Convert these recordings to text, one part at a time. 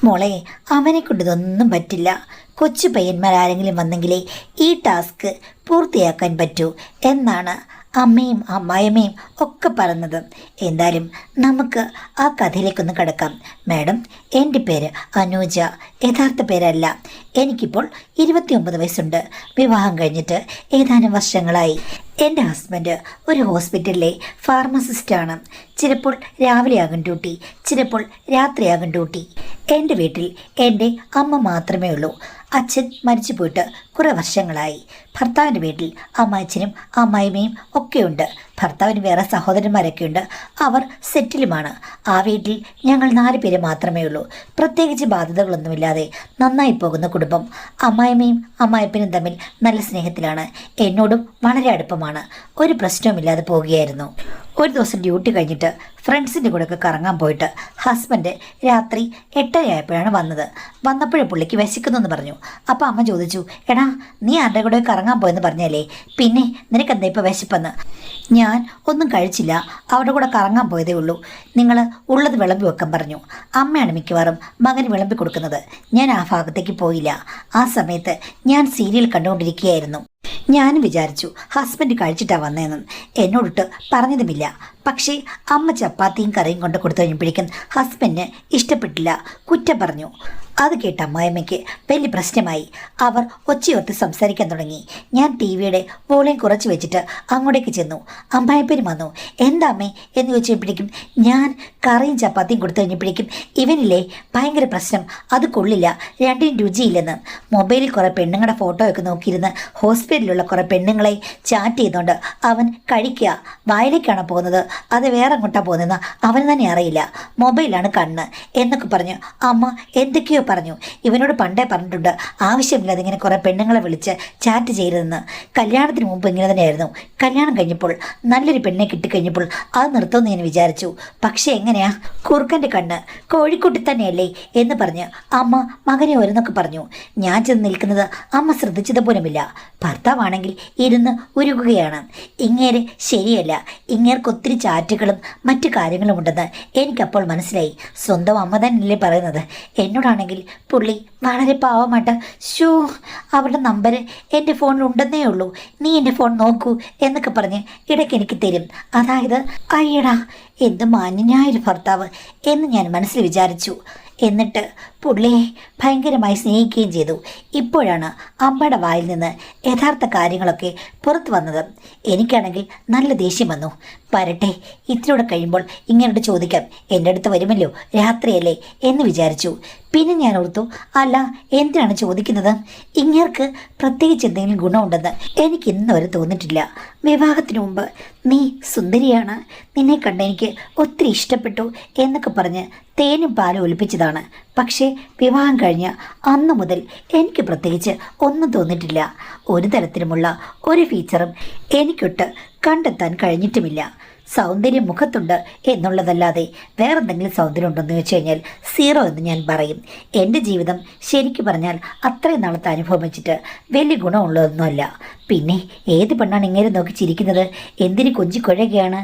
മോളെ, അവനെ കൊണ്ട് ഇതൊന്നും പറ്റില്ല. കൊച്ചു പയ്യന്മാരാരെങ്കിലും വന്നെങ്കിലേ ഈ ടാസ്ക് പൂർത്തിയാക്കാൻ പറ്റൂ എന്നാണ് അമ്മയും അമ്മായിയമ്മയും ഒക്കെ പറഞ്ഞത്. എന്തായാലും നമുക്ക് ആ കഥയിലേക്കൊന്ന് കിടക്കാം. മാഡം, എൻ്റെ പേര് അനൂജ. യഥാർത്ഥ പേരല്ല. എനിക്കിപ്പോൾ 29 വയസ്സുണ്ട്. വിവാഹം കഴിഞ്ഞിട്ട് ഏതാനും വർഷങ്ങളായി. എൻ്റെ ഹസ്ബൻഡ് ഒരു ഹോസ്പിറ്റലിലെ ഫാർമസിസ്റ്റാണ്. ചിലപ്പോൾ രാവിലെയാകും ഡ്യൂട്ടി, ചിലപ്പോൾ രാത്രിയാകും ഡ്യൂട്ടി. എൻ്റെ വീട്ടിൽ എൻ്റെ അമ്മ മാത്രമേ ഉള്ളൂ. അച്ഛൻ മരിച്ചു പോയിട്ട് കുറേ വർഷങ്ങളായി. ഭർത്താവിൻ്റെ വീട്ടിൽ അമ്മാച്ചനും അമ്മായിമ്മയും ഒക്കെയുണ്ട്. ഭർത്താവിന് വേറെ സഹോദരന്മാരൊക്കെ ഉണ്ട്. അവർ സെറ്റിലുമാണ്. ആ വീട്ടിൽ ഞങ്ങൾ 4 പേര് മാത്രമേ ഉള്ളൂ. പ്രത്യേകിച്ച് ബാധ്യതകളൊന്നുമില്ലാതെ നന്നായി പോകുന്ന കുടുംബം. അമ്മായിമ്മയും അമ്മായിപ്പനും തമ്മിൽ നല്ല സ്നേഹത്തിലാണ്. എന്നോടും വളരെ അടുപ്പമാണ്. ഒരു പ്രശ്നവുമില്ലാതെ പോവുകയായിരുന്നു. ഒരു ദിവസം ഡ്യൂട്ടി കഴിഞ്ഞിട്ട് ഫ്രണ്ട്സിൻ്റെ കൂടെയൊക്കെ കറങ്ങാൻ പോയിട്ട് ഹസ്ബൻഡ് രാത്രി 8:30 ആയപ്പോഴാണ് വന്നത്. വന്നപ്പോഴേ പുള്ളിക്ക് വിശക്കുന്നെന്ന് പറഞ്ഞു. അപ്പോൾ അമ്മ ചോദിച്ചു, എടാ നീ ആരുടെ കൂടെ കറങ്ങാൻ പോയെന്ന് പറഞ്ഞല്ലേ, പിന്നെ നിനക്കെന്താ ഇപ്പോൾ വിശപ്പെന്ന്? ഞാൻ ഒന്നും കഴിച്ചില്ല, അവരുടെ കൂടെ കറങ്ങാൻ പോയതേ ഉള്ളൂ. നിങ്ങൾ ഉള്ളത് വിളമ്പി വെക്കാൻ പറഞ്ഞു. അമ്മയാണ് മിക്കവാറും മകന് വിളമ്പി കൊടുക്കുന്നത്. ഞാൻ ആ ഭാഗത്തേക്ക് പോയില്ല. ആ സമയത്ത് ഞാൻ സീരിയൽ കണ്ടുകൊണ്ടിരിക്കുകയായിരുന്നു. ഞാനും വിചാരിച്ചു ഹസ്ബൻഡ് കഴിച്ചിട്ടാ വന്നതെന്നും. എന്നോടിട്ട് പറഞ്ഞതുമില്ല. പക്ഷേ അമ്മ ചപ്പാത്തിയും കറിയും കൊണ്ട് കൊടുത്തു കഴിഞ്ഞപ്പോഴേക്കും ഹസ്ബൻഡിന് ഇഷ്ടപ്പെട്ടില്ല, കുറ്റം പറഞ്ഞു. അത് കേട്ട അമ്മായിമ്മയ്ക്ക് വലിയ പ്രശ്നമായി. അവർ ഒച്ചയോർത്ത് സംസാരിക്കാൻ തുടങ്ങി. ഞാൻ TV-യുടെ വോളിയം കുറച്ച് വെച്ചിട്ട് അങ്ങോട്ടേക്ക് ചെന്നു. അമ്മായിപ്പനും വന്നു. എന്താ അമ്മേ എന്ന് ചോദിച്ചപ്പോഴേക്കും ഞാൻ കറിയും ചപ്പാത്തിയും കൊടുത്തു കഴിഞ്ഞപ്പോഴേക്കും ഇവനില്ലേ ഭയങ്കര പ്രശ്നം, അത് കൊള്ളില്ല, രണ്ടിനും രുചിയില്ലെന്ന്. മൊബൈലിൽ കുറേ പെണ്ണുങ്ങളുടെ ഫോട്ടോയൊക്കെ നോക്കിയിരുന്ന് ഹോസ്പിറ്റലിലുള്ള കുറേ പെണ്ണുങ്ങളെ ചാറ്റ് ചെയ്തുകൊണ്ട് അവൻ കഴിക്കുക. വായിലേക്കാണ് പോകുന്നത്, അത് വേറെ അങ്ങോട്ടാണ് പോകുന്നതെന്ന് അവന് തന്നെ അറിയില്ല. മൊബൈലാണ് കണ്ണ് എന്നൊക്കെ പറഞ്ഞു അമ്മ എന്തൊക്കെയോ പറഞ്ഞു. ഇവനോട് പണ്ടേ പറഞ്ഞിട്ടുണ്ട് ആവശ്യമില്ലാതെ ഇങ്ങനെ കുറേ പെണ്ണുങ്ങളെ വിളിച്ച് ചാറ്റ് ചെയ്യരുതെന്ന്. കല്യാണത്തിന് മുമ്പ് ഇങ്ങനെ തന്നെയായിരുന്നു. കല്യാണം കഴിഞ്ഞപ്പോൾ നല്ലൊരു പെണ്ണെ കിട്ടിക്കഴിഞ്ഞപ്പോൾ അത് നിർത്തുമെന്ന് ഞാൻ വിചാരിച്ചു. പക്ഷേ എങ്ങനെയാ, കുറുക്കൻ്റെ കണ്ണ് കോഴിക്കുട്ടി തന്നെയല്ലേ എന്ന് പറഞ്ഞ് അമ്മ മകനെ ഓരോന്നൊക്കെ പറഞ്ഞു. ഞാൻ ചെന്ന് നിൽക്കുന്നത് അമ്മ ശ്രദ്ധിച്ചത് പോലുമില്ല. ഭർത്താവാണെങ്കിൽ ഇരുന്ന് ഉരുകുകയാണ്. ഇങ്ങേര് ശരിയല്ല, ഇങ്ങേർക്ക് ഒത്തിരി ചാറ്റുകളും മറ്റു കാര്യങ്ങളും ഉണ്ടെന്ന് എനിക്കപ്പോൾ മനസ്സിലായി. സ്വന്തം അമ്മ തന്നെയല്ലേ പറയുന്നത്. എന്നോടാണെങ്കിൽ പുള്ളി വളരെ പാവമായിട്ട് അവരുടെ നമ്പർ എൻ്റെ ഫോണിൽ ഉണ്ടെന്നേ ഉള്ളൂ, നീ എൻ്റെ ഫോൺ നോക്കൂ എന്നൊക്കെ പറഞ്ഞ് ഇടയ്ക്ക് എനിക്ക് തരും. അതായത് അയ്യടാ എന്ത് മാന്യനായൊരു ഭർത്താവ് എന്ന് ഞാൻ മനസ്സിൽ വിചാരിച്ചു. എന്നിട്ട് പുള്ളിയെ ഭയങ്കരമായി സ്നേഹിക്കുകയും ചെയ്തു. ഇപ്പോഴാണ് അമ്മയുടെ വായിൽ നിന്ന് യഥാർത്ഥ കാര്യങ്ങളൊക്കെ പുറത്തു വന്നത്. എനിക്കാണെങ്കിൽ നല്ല ദേഷ്യം വന്നു. വരട്ടെ, ഇത്തിലൂടെ കഴിയുമ്പോൾ ഇങ്ങോട്ട് ചോദിക്കാം, എൻ്റെ അടുത്ത് വരുമല്ലോ, രാത്രിയല്ലേ എന്ന് വിചാരിച്ചു. പിന്നെ ഞാൻ ഓർത്തു, അല്ല എന്തിനാണ് ചോദിക്കുന്നത്, ഇങ്ങേർക്ക് പ്രത്യേകിച്ച് എന്തെങ്കിലും ഗുണമുണ്ടെന്ന് എനിക്ക് ഇന്ന് വരെ തോന്നിയിട്ടില്ല. വിവാഹത്തിന് മുമ്പ് നീ സുന്ദരിയാണ്, നിന്നെ കണ്ട് എനിക്ക് ഒത്തിരി ഇഷ്ടപ്പെട്ടു എന്നൊക്കെ പറഞ്ഞ് തേനും പാലും ഒലിപ്പിച്ചതാണ്. പക്ഷേ വിവാഹം കഴിഞ്ഞ അന്ന് മുതൽ എനിക്ക് പ്രത്യേകിച്ച് ഒന്നും തോന്നിയിട്ടില്ല. ഒരു തരത്തിലുമുള്ള ഒരു ഫീച്ചറും എനിക്കൊട്ട് കണ്ടെത്താൻ കഴിഞ്ഞിട്ടുമില്ല. സൗന്ദര്യം മുഖത്തുണ്ട് എന്നുള്ളതല്ലാതെ വേറെന്തെങ്കിലും സൗന്ദര്യം ഉണ്ടെന്ന് വെച്ച് കഴിഞ്ഞാൽ 0 എന്ന് ഞാൻ പറയും. എൻ്റെ ജീവിതം ശരിക്കും പറഞ്ഞാൽ അത്രയും നാളത്തെ അനുഭവം വെച്ചിട്ട് വലിയ ഗുണമുള്ളതൊന്നുമല്ല. പിന്നെ ഏത് പെണ്ണാണ് ഇങ്ങനെ നോക്കി ചിരിക്കുന്നത്, എന്തിന് കൊഞ്ചിക്കൊഴകയാണ്?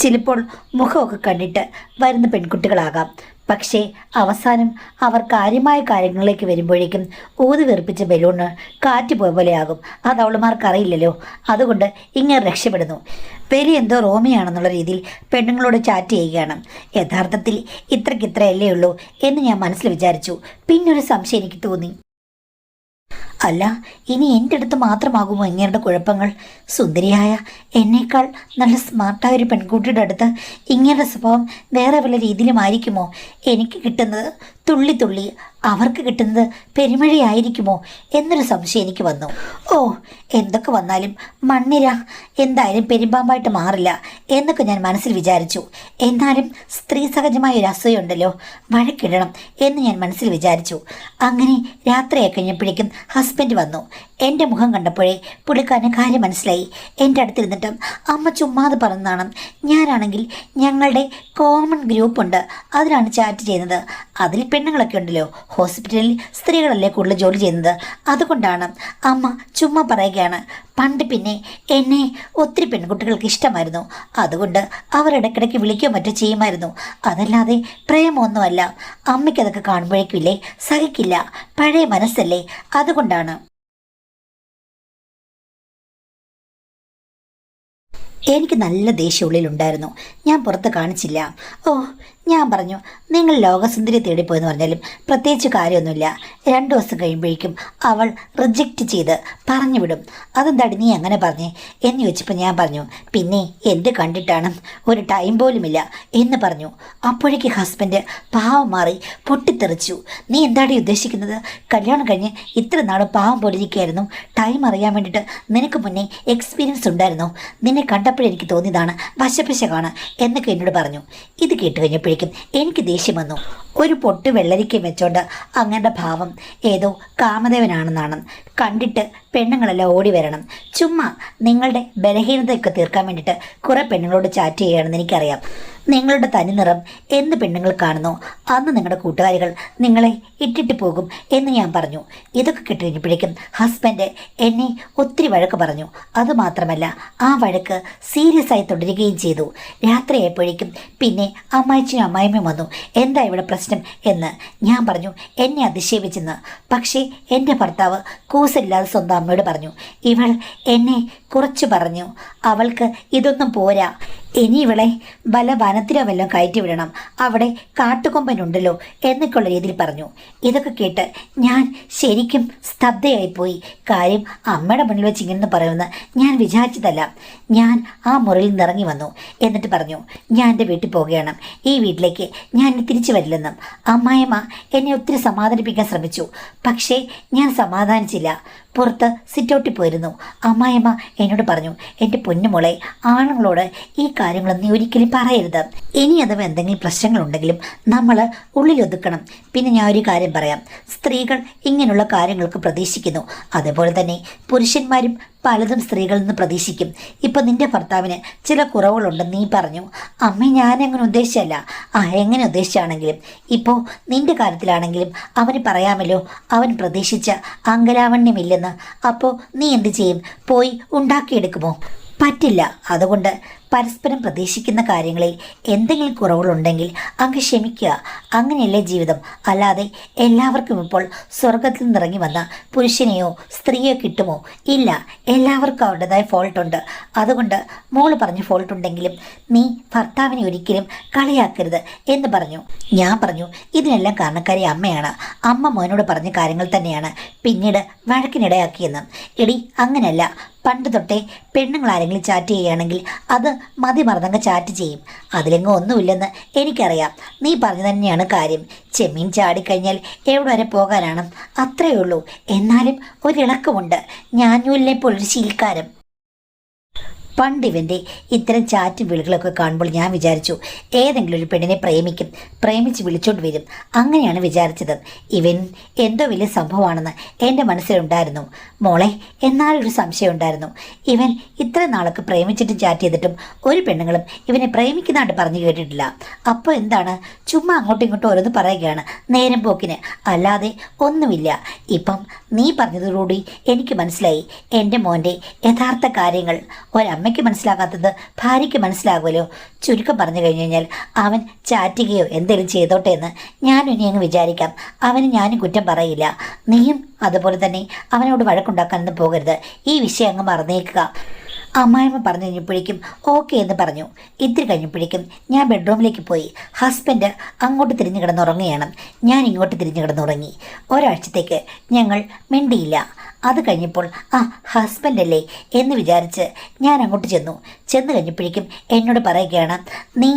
ചിലപ്പോൾ മുഖമൊക്കെ കണ്ടിട്ട് വരുന്ന പെൺകുട്ടികളാകാം. പക്ഷേ അവസാനം അവർ കാര്യമായ കാര്യങ്ങളിലേക്ക് വരുമ്പോഴേക്കും ഊതി വെറുപ്പിച്ച ബലൂണ് കാറ്റ് പോയ പോലെയാകും. അത് അവളുമാർക്ക് അറിയില്ലല്ലോ. അതുകൊണ്ട് ഇങ്ങനെ രക്ഷപ്പെടുന്നു. വലിയ എന്തോ റോമിയാണെന്നുള്ള രീതിയിൽ പെണ്ണുങ്ങളോട് ചാറ്റ് ചെയ്യുകയാണ്. യഥാർത്ഥത്തിൽ ഇത്രയ്ക്കിത്രയല്ലേ ഉള്ളൂ എന്ന് ഞാൻ മനസ്സിൽ വിചാരിച്ചു. പിന്നൊരു സംശയം എനിക്ക് തോന്നി. അല്ല, ഇനി എൻ്റെ അടുത്ത് മാത്രമാകുമോ ഇങ്ങേരുടെ കുഴപ്പങ്ങൾ? സുന്ദരിയായ എന്നേക്കാൾ നല്ല സ്മാർട്ടായ ഒരു പെൺകുട്ടിയുടെ അടുത്ത് ഇങ്ങേരുടെ സ്വഭാവം വേറെ വല്ല രീതിയിലുമായിരിക്കുമോ? എനിക്ക് കിട്ടുന്നത് തുള്ളി തുള്ളി, അവർക്ക് കിട്ടുന്നത് പെരുമഴയായിരിക്കുമോ എന്നൊരു സംശയം എനിക്ക് വന്നു. ഓ, എന്തൊക്കെ വന്നാലും മണ്ണിര എന്തായാലും പെരുമ്പാമ്പായിട്ട് മാറില്ല എന്നൊക്കെ ഞാൻ മനസ്സിൽ വിചാരിച്ചു. എന്നാലും സ്ത്രീ സഹജമായ ഒരു അസൂയുണ്ടല്ലോ, വഴക്കിടണം എന്ന് ഞാൻ മനസ്സിൽ വിചാരിച്ചു. അങ്ങനെ രാത്രിയായി കഴിഞ്ഞപ്പോഴേക്കും ഹസ്ബൻഡ് വന്നു. എൻ്റെ മുഖം കണ്ടപ്പോഴേ പുള്ളിക്കാരന് കാര്യം മനസ്സിലായി. എൻ്റെ അടുത്തിരുന്നിട്ടും അമ്മ ചുമ്മാതെ പറഞ്ഞതാണ്. ഞാനാണെങ്കിൽ ഞങ്ങളുടെ കോമൺ ഗ്രൂപ്പുണ്ട്, അതിലാണ് ചാറ്റ് ചെയ്യുന്നത്. അതിൽ പെണ്ണുങ്ങളൊക്കെ ഉണ്ടല്ലോ, ഹോസ്പിറ്റലിൽ സ്ത്രീകളല്ലേ കൂടുതൽ ജോലി ചെയ്യുന്നത്, അതുകൊണ്ടാണ് അമ്മ ചുമ്മാ പറയുകയാണ്. പണ്ട് പിന്നെ എന്നെ ഒത്തിരി പെൺകുട്ടികൾക്ക് ഇഷ്ടമായിരുന്നു, അതുകൊണ്ട് അവർ ഇടയ്ക്കിടയ്ക്ക് വിളിക്കുകയോ മറ്റോ ചെയ്യുമായിരുന്നു. അതല്ലാതെ പ്രേമമൊന്നുമല്ല. അമ്മയ്ക്കതൊക്കെ കാണുമ്പോഴേക്കും ഇല്ലേ സഹിക്കില്ല, പഴയ മനസ്സല്ലേ, അതുകൊണ്ടാണ്. എനിക്ക് നല്ല ദേഷ്യം ഉള്ളിലുണ്ടായിരുന്നു, ഞാൻ പുറത്ത് കാണിച്ചില്ല. ഓ, ഞാൻ പറഞ്ഞു, നിങ്ങൾ ലോകസുന്ദരി തേടിപ്പോയെന്ന് പറഞ്ഞാലും പ്രത്യേകിച്ച് കാര്യമൊന്നുമില്ല. 2 ദിവസം കഴിയുമ്പോഴേക്കും അവൾ റിജക്റ്റ് ചെയ്ത് പറഞ്ഞു വിടും. അതെന്താടി നീ അങ്ങനെ പറഞ്ഞേ എന്ന് ചോദിച്ചപ്പോൾ ഞാൻ പറഞ്ഞു, പിന്നെ എന്ത് കണ്ടിട്ടാണ്, ഒരു ടൈം പോലുമില്ല എന്ന് പറഞ്ഞു. അപ്പോഴേക്ക് ഹസ്ബൻഡ് പാവം മാറി പൊട്ടിത്തെറിച്ചു. നീ എന്താടി ഉദ്ദേശിക്കുന്നത്? കല്യാണം കഴിഞ്ഞ് ഇത്ര നാളും പാവം പോലിരിക്കുകയായിരുന്നു. ടൈം അറിയാൻ വേണ്ടിയിട്ട് നിനക്ക് മുന്നേ എക്സ്പീരിയൻസ് ഉണ്ടായിരുന്നോ? നിന്നെ കണ്ടപ്പോഴെനിക്ക് തോന്നിയതാണ്, വശപ്പശകാണ് എന്നൊക്കെ എന്നോട് പറഞ്ഞു. ഇത് കേട്ട് കഴിഞ്ഞപ്പോഴേക്കും എനിക്ക് ദേഷ്യം വന്നു. ഒരു പൊട്ട് വെള്ളരിക്ക വെച്ചോണ്ട് അങ്ങയുടെ ഭാവം ഏതോ കാമദേവനാണെന്നാണ്. കണ്ടിട്ട് പെണ്ണുങ്ങളെല്ലാം ഓടി വരണം. ചുമ്മാ നിങ്ങളുടെ ബലഹീനതയൊക്കെ തീർക്കാൻ വേണ്ടിയിട്ട് കുറേ പെണ്ണുങ്ങളോട് ചാറ്റ് ചെയ്യുകയാണെന്ന് എനിക്കറിയാം. നിങ്ങളുടെ തനി നിറം എന്ന് പെണ്ണുങ്ങൾ കാണുന്നു അന്ന് നിങ്ങളുടെ കൂട്ടുകാരികൾ നിങ്ങളെ ഇട്ടിട്ട് പോകും എന്ന് ഞാൻ പറഞ്ഞു. ഇതൊക്കെ കിട്ടിക്കഴിഞ്ഞപ്പോഴേക്കും ഹസ്ബൻഡ് എന്നെ ഒത്തിരി വഴക്ക് പറഞ്ഞു. അതുമാത്രമല്ല, ആ വഴക്ക് സീരിയസ് ആയി തുടരുകയും ചെയ്തു. രാത്രിയായപ്പോഴേക്കും പിന്നെ അമ്മായിച്ചനും അമ്മായിമ്മയും വന്നു. എന്താ ഇവിടെ പ്രശ്നം എന്ന് ഞാൻ പറഞ്ഞു, എന്നെ അധിക്ഷേപിച്ചെന്ന്. പക്ഷേ എൻ്റെ ഭർത്താവ് കൂസലില്ലാതെ സ്വന്തം അമ്മയോട് പറഞ്ഞു. ഇവൾ എന്നെ കുറച്ച് പറഞ്ഞു, അവൾക്ക് ഇതൊന്നും പോരാ, ഇനി ഇവളെ വല്ല വനത്തിലോ വല്ലതും കയറ്റി വിടണം, അവിടെ കാട്ടുകൊമ്പനുണ്ടല്ലോ എന്നൊക്കെയുള്ള രീതിയിൽ പറഞ്ഞു. ഇതൊക്കെ കേട്ട് ഞാൻ ശരിക്കും സ്തബ്ധയായിപ്പോയി. കാര്യം അമ്മയുടെ മുന്നിൽ വെച്ച് ഇങ്ങനെ പറയുമെന്ന് ഞാൻ വിചാരിച്ചതല്ല. ഞാൻ ആ മുറിയിൽ നിന്ന് ഇറങ്ങി വന്നു. എന്നിട്ട് പറഞ്ഞു, ഞാൻ എൻ്റെ വീട്ടിൽ പോവുകയാണ്, ഈ വീട്ടിലേക്ക് ഞാൻ തിരിച്ചു വരില്ലെന്നും. അമ്മായിമ്മ എന്നെ ഒത്തിരി സമാധാനിപ്പിക്കാൻ ശ്രമിച്ചു, പക്ഷേ ഞാൻ സമാധാനിച്ചില്ല. പുറത്ത് സിറ്റൗട്ടിൽ പോയിരുന്നു. അമ്മായിമ്മ എന്നോട് പറഞ്ഞു, എൻ്റെ പൊന്നുമോളെ, ആണുങ്ങളോട് ഈ കാര്യങ്ങളൊന്നും നീ ഒരിക്കലും പറയരുത്. ഇനി അഥവാ എന്തെങ്കിലും പ്രശ്നങ്ങളുണ്ടെങ്കിലും നമ്മൾ ഉള്ളിലൊതുക്കണം. പിന്നെ ഞാൻ ഒരു കാര്യം പറയാം, സ്ത്രീകൾ ഇങ്ങനെയുള്ള കാര്യങ്ങൾക്ക് പ്രതീക്ഷിക്കുന്നു. അതേപോലെ തന്നെ പുരുഷന്മാരും പലതും സ്ത്രീകളിൽ നിന്ന് പ്രതീക്ഷിക്കും. ഇപ്പം നിൻ്റെ ഭർത്താവിന് ചില കുറവുകളുണ്ടെന്ന് നീ പറഞ്ഞു. അമ്മ ഞാനങ്ങനെ ഉദ്ദേശിച്ചല്ല. എങ്ങനെ ഉദ്ദേശിച്ചാണെങ്കിലും ഇപ്പോൾ നിൻ്റെ കാര്യത്തിലാണെങ്കിലും അവന് പറയാമല്ലോ, അവൻ പ്രതീക്ഷിച്ച അങ്കലാവണ്യമില്ലെന്ന്. അപ്പോൾ നീ എന്ത് ചെയ്യും? പോയി ഉണ്ടാക്കിയെടുക്കുമോ? പറ്റില്ല. അതുകൊണ്ട് പരസ്പരം പ്രതീക്ഷിക്കുന്ന കാര്യങ്ങളിൽ എന്തെങ്കിലും കുറവുകളുണ്ടെങ്കിൽ അങ്ങ് ക്ഷമിക്കുക. അങ്ങനെയല്ലേ ജീവിതം. അല്ലാതെ എല്ലാവർക്കും ഇപ്പോൾ സ്വർഗത്തിൽ നിന്നിറങ്ങി വന്ന പുരുഷനെയോ സ്ത്രീയോ കിട്ടുമോ? ഇല്ല. എല്ലാവർക്കും അവരുടേതായ ഫോൾട്ടുണ്ട്. അതുകൊണ്ട് മോള് പറഞ്ഞ ഫോൾട്ട് ഉണ്ടെങ്കിലും നീ ഭർത്താവിനെ ഒരിക്കലും കളിയാക്കരുത് എന്ന് പറഞ്ഞു. ഞാൻ പറഞ്ഞു, ഇതിനെല്ലാം കാരണക്കാരി അമ്മയാണ്. അമ്മ മോനോട് പറഞ്ഞ കാര്യങ്ങൾ തന്നെയാണ് പിന്നീട് വഴക്കിനിടയാക്കിയെന്ന്. എടി, അങ്ങനെയല്ല. പണ്ട് തൊട്ടേ പെണ്ണുങ്ങൾ ആരെങ്കിലും ചാറ്റ് ചെയ്യുകയാണെങ്കിൽ അത് മതി മറന്നങ്ങ് ചാറ്റ് ചെയ്യും. അതിലെങ്ങും ഒന്നുമില്ലെന്ന് എനിക്കറിയാം. നീ പറഞ്ഞു തന്നെയാണ് കാര്യം. ചെമ്മീൻ ചാടിക്കഴിഞ്ഞാൽ എവിടെ വരെ പോകാനാണ്? അത്രയേ ഉള്ളൂ. എന്നാലും ഒരിളക്കമുണ്ട്. ഞാഞ്ഞൂലിനെ പോലൊരു ശീൽക്കാരം. പണ്ടിവൻ്റെ ഇത്തരം ചാറ്റും വിളികളൊക്കെ കാണുമ്പോൾ ഞാൻ വിചാരിച്ചു, ഏതെങ്കിലും ഒരു പെണ്ണിനെ പ്രേമിച്ച് വിളിച്ചോണ്ട് വരും. അങ്ങനെയാണ് വിചാരിച്ചത്. ഇവൻ എന്തോ വലിയ സംഭവമാണെന്ന് എൻ്റെ മനസ്സിലുണ്ടായിരുന്നു. മോളെ, എന്നാലൊരു സംശയം ഉണ്ടായിരുന്നു. ഇവൻ ഇത്ര നാളൊക്കെ പ്രേമിച്ചിട്ടും ചാറ്റ് ചെയ്തിട്ടും ഒരു പെണ്ണുങ്ങളും ഇവനെ പ്രേമിക്കുന്നതായിട്ട് പറഞ്ഞു കേട്ടിട്ടില്ല. അപ്പോൾ എന്താണ്? ചുമ്മാ അങ്ങോട്ടും ഇങ്ങോട്ടും ഓരോന്ന് പറയുകയാണ്, നേരം പോക്കിന്, അല്ലാതെ ഒന്നുമില്ല. ഇപ്പം നീ പറഞ്ഞതോടുകൂടി എനിക്ക് മനസ്സിലായി എൻ്റെ മോൻ്റെ യഥാർത്ഥ കാര്യങ്ങൾ. അമ്മയ്ക്ക് മനസ്സിലാകാത്തത് ഭാര്യയ്ക്ക് മനസ്സിലാകുമല്ലോ. ചുരുക്കം പറഞ്ഞു കഴിഞ്ഞു കഴിഞ്ഞാൽ അവൻ ചാറ്റുകയോ എന്തെങ്കിലും ചെയ്തോട്ടെ എന്ന് ഞാനും ഇനി അങ്ങ് വിചാരിക്കാം. അവന് ഞാനും കുറ്റം പറയില്ല. നീയും അതുപോലെ തന്നെ അവനോട് വഴക്കുണ്ടാക്കാനൊന്നും പോകരുത്. ഈ വിഷയം അങ്ങ് മറന്നേക്കുക. അമ്മായിമ്മ പറഞ്ഞു കഴിഞ്ഞപ്പോഴേക്കും ഓക്കെ എന്ന് പറഞ്ഞു. ഇത്തിരി കഴിഞ്ഞപ്പോഴേക്കും ഞാൻ ബെഡ്റൂമിലേക്ക് പോയി. ഹസ്ബൻഡ് അങ്ങോട്ട് തിരിഞ്ഞു കിടന്നുറങ്ങുകയാണ്. ഞാൻ ഇങ്ങോട്ട് തിരിഞ്ഞു കിടന്നുറങ്ങി. ഒരാഴ്ചത്തേക്ക് ഞങ്ങൾ മിണ്ടിയില്ല. അത് കഴിഞ്ഞപ്പോൾ ഹസ്ബൻഡല്ലേ എന്ന് വിചാരിച്ച് ഞാൻ അങ്ങോട്ട് ചെന്ന് കഴിഞ്ഞപ്പോഴേക്കും എന്നോട് പറയുകയാണ്, നീ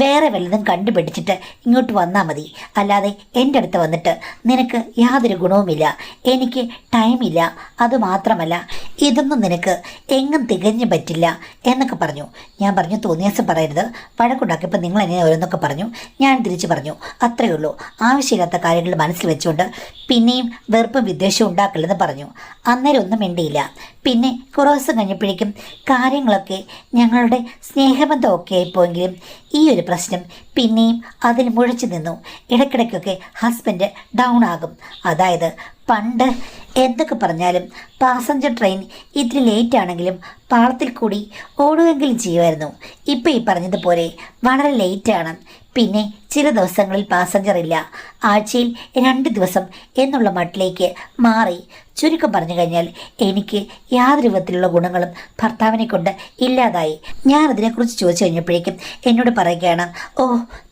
വേറെ വല്ലതും കണ്ടുപിടിച്ചിട്ട് ഇങ്ങോട്ട് വന്നാൽ മതി, അല്ലാതെ എൻ്റെ അടുത്ത് വന്നിട്ട് നിനക്ക് യാതൊരു ഗുണവുമില്ല, എനിക്ക് ടൈമില്ല, അതുമാത്രമല്ല ഇതൊന്നും നിനക്ക് എങ്ങും തികഞ്ഞു പറ്റില്ല എന്നൊക്കെ പറഞ്ഞു. ഞാൻ പറഞ്ഞു, തോന്നിയാസം പറയരുത്, വഴക്കുണ്ടാക്കിയപ്പോൾ നിങ്ങൾ എന്നെ ഓരോന്നൊക്കെ പറഞ്ഞു. ഞാൻ തിരിച്ചു പറഞ്ഞു, അത്രയേ ഉള്ളൂ, ആവശ്യമില്ലാത്ത കാര്യങ്ങൾ മനസ്സിൽ വെച്ചുകൊണ്ട് പിന്നെയും വെറുപ്പും വിദ്വേഷവും ഉണ്ടാക്കില്ലെന്ന് പറഞ്ഞു. അന്നേരം ഒന്നും മിണ്ടിയില്ല. പിന്നെ കുറേ ദിവസം കഴിഞ്ഞപ്പോഴേക്കും കാര്യങ്ങളൊക്കെ ഞങ്ങളുടെ സ്നേഹബന്ധമൊക്കെ ആയിപ്പോയെങ്കിലും ഈ ഒരു പ്രശ്നം പിന്നെയും അതിൽ മുഴച്ചു നിന്നു. ഇടയ്ക്കിടയ്ക്കൊക്കെ ഹസ്ബൻഡ് ഡൗൺ ആകും. അതായത് പണ്ട് എന്തൊക്കെ പറഞ്ഞാലും പാസഞ്ചർ ട്രെയിൻ ഇത്തിരി ലേറ്റ് ആണെങ്കിലും പാളത്തിൽ കൂടി ഓടുകയെങ്കിലും ചെയ്യുമായിരുന്നു. ഇപ്പം ഈ പറഞ്ഞതുപോലെ വളരെ ലേറ്റാണ്. പിന്നെ ചില ദിവസങ്ങളിൽ പാസഞ്ചർ ഇല്ല, ആഴ്ചയിൽ 2 ദിവസം എന്നുള്ള മട്ടിലേക്ക് മാറി. ചുരുക്കം പറഞ്ഞു കഴിഞ്ഞാൽ എനിക്ക് യാതൊരു വിധത്തിലുള്ള ഗുണങ്ങളും ഭർത്താവിനെ കൊണ്ട് ഇല്ലാതായി. ഞാൻ അതിനെക്കുറിച്ച് ചോദിച്ചു കഴിഞ്ഞപ്പോഴേക്കും എന്നോട് പറയുകയാണ്, ഓ,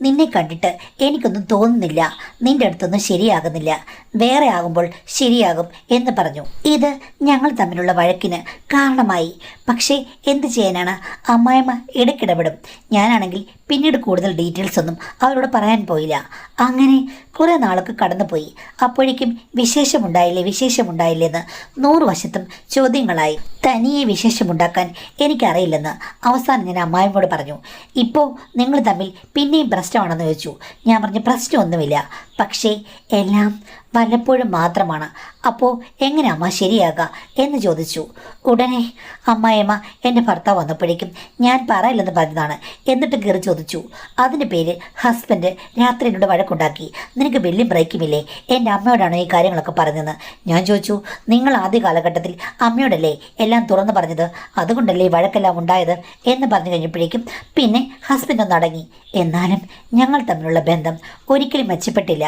നിന്നെ കണ്ടിട്ട് എനിക്കൊന്നും തോന്നുന്നില്ല, നിൻ്റെ അടുത്തൊന്നും ശരിയാകുന്നില്ല, വേറെ ആകുമ്പോൾ ശരിയാകും എന്ന് പറഞ്ഞു. ഇത് ഞങ്ങൾ തമ്മിലുള്ള വഴക്കിന് കാരണമായി. പക്ഷേ എന്ത് ചെയ്യാനാണ്, അമ്മായിമ്മ ഇടയ്ക്കിടപെടും. ഞാനാണെങ്കിൽ പിന്നീട് കൂടുതൽ ഡീറ്റെയിൽസ് ഒന്നും അവരോട് പറയാൻ പോയില്ല. അങ്ങനെ കുറേ നാളൊക്കെ കടന്നുപോയി. അപ്പോഴേക്കും വിശേഷമുണ്ടായില്ലെന്ന് 100 വശത്തും ചോദ്യങ്ങളായി. തനിയെ വിശേഷമുണ്ടാക്കാൻ എനിക്കറിയില്ലെന്ന് അവസാനം ഞാൻ അമ്മായിയോട് പറഞ്ഞു. ഇപ്പോൾ നിങ്ങൾ തമ്മിൽ പിന്നെയും പ്രശ്നമാണെന്ന് ചോദിച്ചു. ഞാൻ പറഞ്ഞു, പ്രശ്നമൊന്നുമില്ല, പക്ഷേ എല്ലാം വല്ലപ്പോഴും മാത്രമാണ്. അപ്പോൾ എങ്ങനെ അമ്മ ശരിയാകുക എന്ന് ചോദിച്ചു. ഉടനെ അമ്മായിയമ്മ എൻ്റെ ഭർത്താവ് വന്നപ്പോഴേക്കും ഞാൻ പറയില്ലെന്ന് പറഞ്ഞതാണ്. എന്നിട്ട് കയറി ചോദിച്ചു. അതിൻ്റെ പേര് ഹസ്ബൻഡ് രാത്രി എന്നോട് വഴക്കുണ്ടാക്കി. നിനക്ക് വലിയ ബ്രേക്കുമില്ലേ, എൻ്റെ അമ്മയോടാണോ ഈ കാര്യങ്ങളൊക്കെ പറഞ്ഞതെന്ന് ഞാൻ ചോദിച്ചു. നിങ്ങൾ ആദ്യ കാലഘട്ടത്തിൽ അമ്മയോടല്ലേ എല്ലാം തുറന്നു പറഞ്ഞത്, അതുകൊണ്ടല്ലേ വഴക്കെല്ലാം ഉണ്ടായത് എന്ന് പറഞ്ഞു കഴിഞ്ഞപ്പോഴേക്കും പിന്നെ ഹസ്ബൻഡ് ഒന്ന് അടങ്ങി. എന്നാലും ഞങ്ങൾ തമ്മിലുള്ള ബന്ധം ഒരിക്കലും മെച്ചപ്പെട്ടില്ല.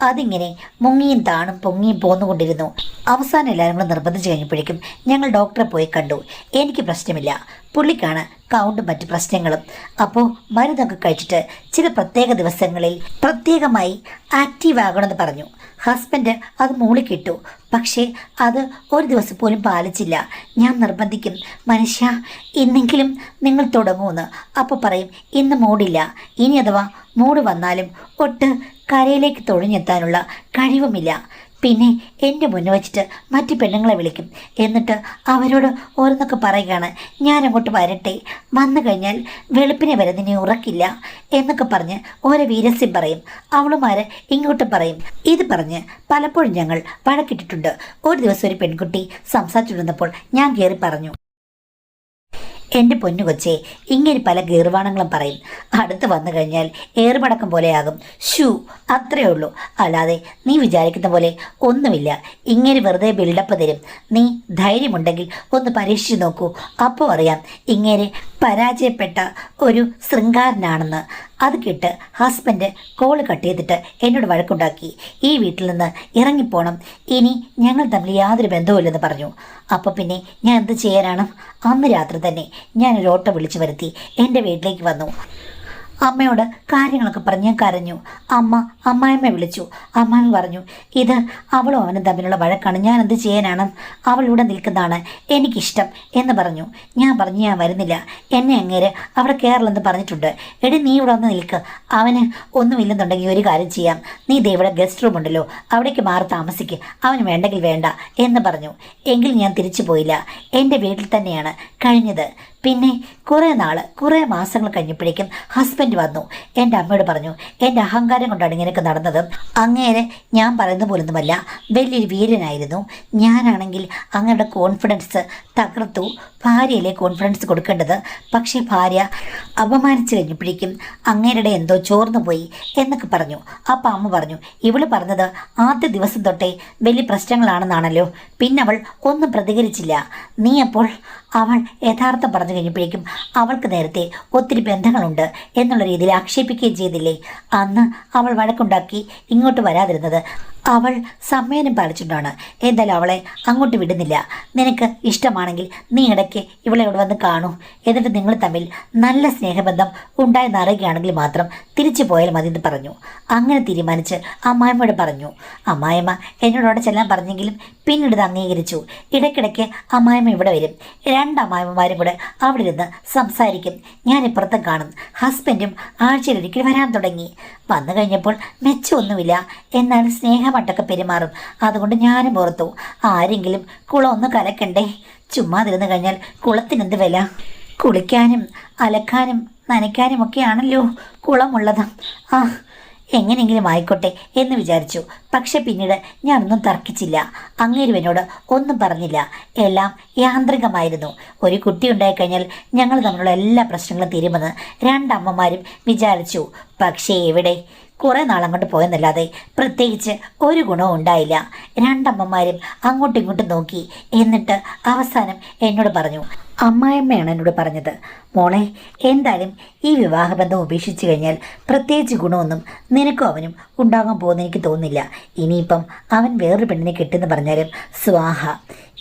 അതിങ്ങനെ മുങ്ങിയും താണും പൊങ്ങിയും പോന്നുകൊണ്ടിരുന്നു. അവസാനം എല്ലാവരും കൂടെ നിർബന്ധിച്ച് കഴിഞ്ഞപ്പോഴേക്കും ഞങ്ങൾ ഡോക്ടറെ പോയി കണ്ടു. എനിക്ക് പ്രശ്നമില്ല, പുള്ളിക്കാണ് കൗണ്ടും മറ്റു പ്രശ്നങ്ങളും. അപ്പോൾ മരുന്നൊക്കെ കഴിച്ചിട്ട് ചില പ്രത്യേക ദിവസങ്ങളിൽ പ്രത്യേകമായി ആക്റ്റീവ് ആകണമെന്ന് പറഞ്ഞു. ഹസ്ബൻഡ് അത് മൂളിക്കിട്ടു. പക്ഷേ അത് ഒരു ദിവസം പോലും പാലിച്ചില്ല. ഞാൻ നിർബന്ധിക്കും, മനുഷ്യ ഇന്നെങ്കിലും നിങ്ങൾ തുടങ്ങുമെന്ന്. അപ്പോൾ പറയും, ഇന്ന് മൂടില്ല. ഇനി അഥവാ മൂട് വന്നാലും ഒട്ട് കരയിലേക്ക് തുഴഞ്ഞെത്താനുള്ള കഴിവുമില്ല. പിന്നെ എൻ്റെ മുന്നിൽ വെച്ചിട്ട് മറ്റു പെണ്ണുങ്ങളെ വിളിക്കും. എന്നിട്ട് അവരോട് ഓരോന്നൊക്കെ പറയുകയാണ്, ഞാൻ അങ്ങോട്ട് വരട്ടെ, വന്നു കഴിഞ്ഞാൽ വെളുപ്പിനെ വരെ നിന്നെ ഉറക്കില്ല എന്നൊക്കെ പറഞ്ഞ് ഓരോ വീരസ്യം പറയും. അവളുമാർ ഇങ്ങോട്ട് പറയും. ഇത് പറഞ്ഞ് പലപ്പോഴും ഞങ്ങൾ വഴക്കിട്ടിട്ടുണ്ട്. ഒരു ദിവസം ഒരു പെൺകുട്ടി സംസാരിച്ചിരുന്നപ്പോൾ ഞാൻ കയറി പറഞ്ഞു, എൻ്റെ പൊന്നു കൊച്ചേ, ഇങ്ങനെ പല ഗീർവാണങ്ങളും പറയും, അടുത്ത് വന്നു കഴിഞ്ഞാൽ ഏറുപടക്കം പോലെയാകും. അത്രയേ ഉള്ളൂ, അല്ലാതെ നീ വിചാരിക്കുന്ന പോലെ ഒന്നുമില്ല. ഇങ്ങനെ വെറുതെ ബിൽഡപ്പ് തരും. നീ ധൈര്യമുണ്ടെങ്കിൽ ഒന്ന് പരീക്ഷിച്ച് നോക്കൂ, അപ്പോൾ അറിയാം ഇങ്ങനെ പരാജയപ്പെട്ട ഒരു ശൃംഗാരനാണെന്ന്. അത് കേട്ട് ഹസ്ബൻഡ് കോള് കട്ട് ചെയ്തിട്ട് എന്നോട് വഴക്കുണ്ടാക്കി. ഈ വീട്ടിൽ നിന്ന് ഇറങ്ങിപ്പോണം, ഇനി ഞങ്ങൾ തമ്മിൽ യാതൊരു ബന്ധവുമില്ലെന്ന് പറഞ്ഞു. അപ്പോൾ പിന്നെ ഞാൻ എന്ത് ചെയ്യാനാണ്? അന്ന് രാത്രി തന്നെ ഞാനൊരു ഓട്ടോ വിളിച്ചു വരുത്തി എൻ്റെ വീട്ടിലേക്ക് വന്നു. അമ്മയോട് കാര്യങ്ങളൊക്കെ പറഞ്ഞ് ഞാൻ കരഞ്ഞു. അമ്മായിമ്മ വിളിച്ചു. അമ്മായിമ്മ പറഞ്ഞു, ഇത് അവളും അവനും തമ്മിലുള്ള വഴക്കാണ്, ഞാൻ എന്ത് ചെയ്യാനാണ്, അവളിവിടെ നിൽക്കുന്നതാണ് എനിക്കിഷ്ടം എന്ന് പറഞ്ഞു. ഞാൻ പറഞ്ഞു, ഞാൻ വരുന്നില്ല, എന്നെ അങ്ങേര് അവിടെ കയറില്ലെന്ന് പറഞ്ഞിട്ടുണ്ട്. എടി, നീ ഇവിടെ വന്ന് നിൽക്ക്, അവന് ഒന്നുമില്ലെന്നുണ്ടെങ്കിൽ ഒരു കാര്യം ചെയ്യാം, നീ ദേ ഇവിടെ ഗസ്റ്റ് റൂം ഉണ്ടല്ലോ, അവിടേക്ക് മാറി താമസിക്ക്, അവന് വേണ്ടെങ്കിൽ വേണ്ട എന്ന് പറഞ്ഞു. എങ്കിൽ ഞാൻ തിരിച്ചു പോയില്ല, എൻ്റെ വീട്ടിൽ തന്നെയാണ് കഴിഞ്ഞത്. പിന്നെ കുറേ മാസങ്ങൾ കഴിഞ്ഞപ്പോഴേക്കും ഹസ്ബൻഡ് വന്നു. എൻ്റെ അമ്മയോട് പറഞ്ഞു, എൻ്റെ അഹങ്കാരം കൊണ്ടാണ് ഇങ്ങനെയൊക്കെ നടന്നത്. അങ്ങേരെ ഞാൻ പറയുന്ന പോലൊന്നുമല്ല, വലിയൊരു വീരനായിരുന്നു. ഞാനാണെങ്കിൽ അങ്ങയുടെ കോൺഫിഡൻസ് തകർത്തു. ഭാര്യയിലെ കോൺഫിഡൻസ് കൊടുക്കേണ്ടത്, പക്ഷേ ഭാര്യ അപമാനിച്ചു കഴിഞ്ഞപ്പോഴേക്കും അങ്ങേരുടെ എന്തോ ചോർന്നു പോയി എന്നൊക്കെ പറഞ്ഞു. അപ്പം അമ്മ പറഞ്ഞു, ഇവള് പറഞ്ഞത് ആദ്യ ദിവസം തൊട്ടേ വലിയ പ്രശ്നങ്ങളാണെന്നാണല്ലോ. പിന്നെ അവൾ ഒന്നും പ്രതികരിച്ചില്ല. നീ അപ്പോൾ അവൾ യഥാർത്ഥം പറഞ്ഞു കഴിഞ്ഞപ്പോഴേക്കും അവൾക്ക് നേരത്തെ ഒത്തിരി ബന്ധങ്ങളുണ്ട് എന്നുള്ള രീതിയിൽ ആക്ഷേപിക്കുകയും ചെയ്തില്ലേ. അന്ന് അവൾ വഴക്കുണ്ടാക്കി ഇങ്ങോട്ട് വരാതിരുന്നത് അവൾ സമ്മേനം പാലിച്ചിട്ടാണ്. എന്തായാലും അവളെ അങ്ങോട്ട് വിടുന്നില്ല. നിനക്ക് ഇഷ്ടമാണെങ്കിൽ പറ്റുവാണെങ്കിൽ നീ ഇടയ്ക്ക് ഇവളെ ഇവിടെ വന്ന് കാണൂ. എന്നിട്ട് നിങ്ങൾ തമ്മിൽ നല്ല സ്നേഹബന്ധം ഉണ്ടായെന്ന് അറിയുകയാണെങ്കിൽ മാത്രം തിരിച്ചു പോയാൽ മതി എന്ന് പറഞ്ഞു. അങ്ങനെ തീരുമാനിച്ച് അമ്മായിമ്മയോട് പറഞ്ഞു. അമ്മായിമ്മ എന്നോട് അവിടെ ചെല്ലാൻ പറഞ്ഞെങ്കിലും പിന്നീട് ഇത് അംഗീകരിച്ചു. ഇടയ്ക്കിടയ്ക്ക് അമ്മായിമ്മ ഇവിടെ വരും. 2 അമ്മായിമ്മമാരും കൂടെ അവിടെ ഇരുന്ന് സംസാരിക്കും. ഞാൻ ഇപ്പുറത്തും കാണും. ഹസ്ബൻഡും ആഴ്ചയിലൊരിക്കൽ വരാൻ തുടങ്ങി. വന്നു കഴിഞ്ഞപ്പോൾ മെച്ചമൊന്നുമില്ല, എന്നാൽ സ്നേഹമായിട്ടൊക്കെ പെരുമാറും. അതുകൊണ്ട് ഞാനും ഓർത്തു, ആരെങ്കിലും കുളം ഒന്ന് കലക്കണ്ടേ. ചുമ്മാതിരുന്ന് കഴിഞ്ഞാൽ കുളത്തിനെന്ത് വില? കുളിക്കാനും അലക്കാനും നനയ്ക്കാനും ഒക്കെയാണല്ലോ കുളമുള്ളത്. ആ, എങ്ങനെയെങ്കിലും ആയിക്കോട്ടെ എന്ന് വിചാരിച്ചു. പക്ഷെ പിന്നീട് ഞാനൊന്നും തർക്കിച്ചില്ല. അങ്ങേരുവനോട് ഒന്നും പറഞ്ഞില്ല. എല്ലാം യാന്ത്രികമായിരുന്നു. ഒരു കുട്ടി ഉണ്ടായിക്കഴിഞ്ഞാൽ ഞങ്ങൾ തമ്മിലുള്ള എല്ലാ പ്രശ്നങ്ങളും തീരുമെന്ന് 2 അമ്മമാരും വിചാരിച്ചു. പക്ഷേ എവിടെ? കുറേ നാളങ്ങോട്ട് പോയെന്നല്ലാതെ പ്രത്യേകിച്ച് ഒരു ഗുണവും ഉണ്ടായില്ല. 2 അമ്മമാരും അങ്ങോട്ടും ഇങ്ങോട്ടും നോക്കി. എന്നിട്ട് അവസാനം എന്നോട് പറഞ്ഞു, അമ്മായിമ്മയാണ് എന്നോട് പറഞ്ഞത്, മോളെ എന്തായാലും ഈ വിവാഹബന്ധം ഉപേക്ഷിച്ചു കഴിഞ്ഞാൽ പ്രത്യേകിച്ച് ഗുണമൊന്നും നിനക്കും അവനും ഉണ്ടാകാൻ പോകുന്ന എനിക്ക് തോന്നുന്നില്ല. ഇനിയിപ്പം അവൻ വേറൊരു പെണ്ണിനെ കെട്ടെന്ന് പറഞ്ഞാലും സ്വാഹ.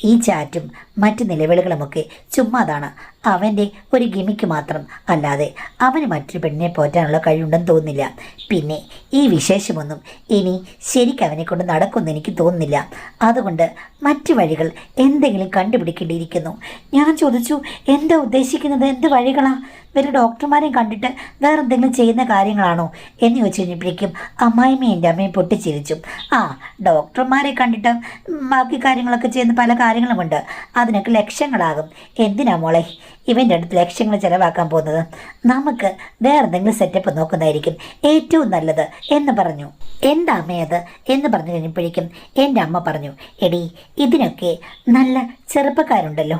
ഈ ചാറ്റും മറ്റ് നിലവിളികളുമൊക്കെ ചുമ്മാതാണ്. അവൻ്റെ ഒരു ഗിമിക്ക് മാത്രം. അല്ലാതെ അവന് മറ്റൊരു പെണ്ണിനെ പോറ്റാനുള്ള കഴിവുണ്ടെന്ന് തോന്നുന്നില്ല. പിന്നെ ഈ വിശേഷമൊന്നും ഇനി ശരിക്കും അവനെ കൊണ്ട് നടക്കുമെന്ന് എനിക്ക് തോന്നുന്നില്ല. അതുകൊണ്ട് മറ്റു വഴികൾ എന്തെങ്കിലും കണ്ടുപിടിക്കേണ്ടിയിരിക്കുന്നു. ഞാൻ ചോദിച്ചു, എന്താ ഉദ്ദേശിക്കുന്നത്? എന്ത് വഴികളാ? വല്ല ഡോക്ടർമാരെയും കണ്ടിട്ട് വേറെ എന്തെങ്കിലും ചെയ്യുന്ന കാര്യങ്ങളാണോ എന്ന് ചോദിച്ചു കഴിഞ്ഞപ്പോഴേക്കും അമ്മായിമ്മയും എൻ്റെ അമ്മയും പൊട്ടിച്ചിരിച്ചു. ആ, ഡോക്ടർമാരെ കണ്ടിട്ട് ബാക്കി കാര്യങ്ങളൊക്കെ ചെയ്യുന്ന പല കാര്യങ്ങളുമുണ്ട്. അതിനൊക്കെ ലക്ഷങ്ങളാകും. എന്തിനാ മോളെ ഇവൻ്റെ അടുത്ത് ലക്ഷങ്ങൾ ചിലവാക്കാൻ പോകുന്നത്? നമുക്ക് വേറെ എന്തെങ്കിലും സെറ്റപ്പ് നോക്കുന്നതായിരിക്കും ഏറ്റവും നല്ലത് എന്ന് പറഞ്ഞു. എന്താ അമ്മയത് എന്ന് പറഞ്ഞു കഴിഞ്ഞപ്പോഴേക്കും എൻ്റെ അമ്മ പറഞ്ഞു, എടി ഇതിനൊക്കെ നല്ല ചെറുപ്പക്കാരുണ്ടല്ലോ,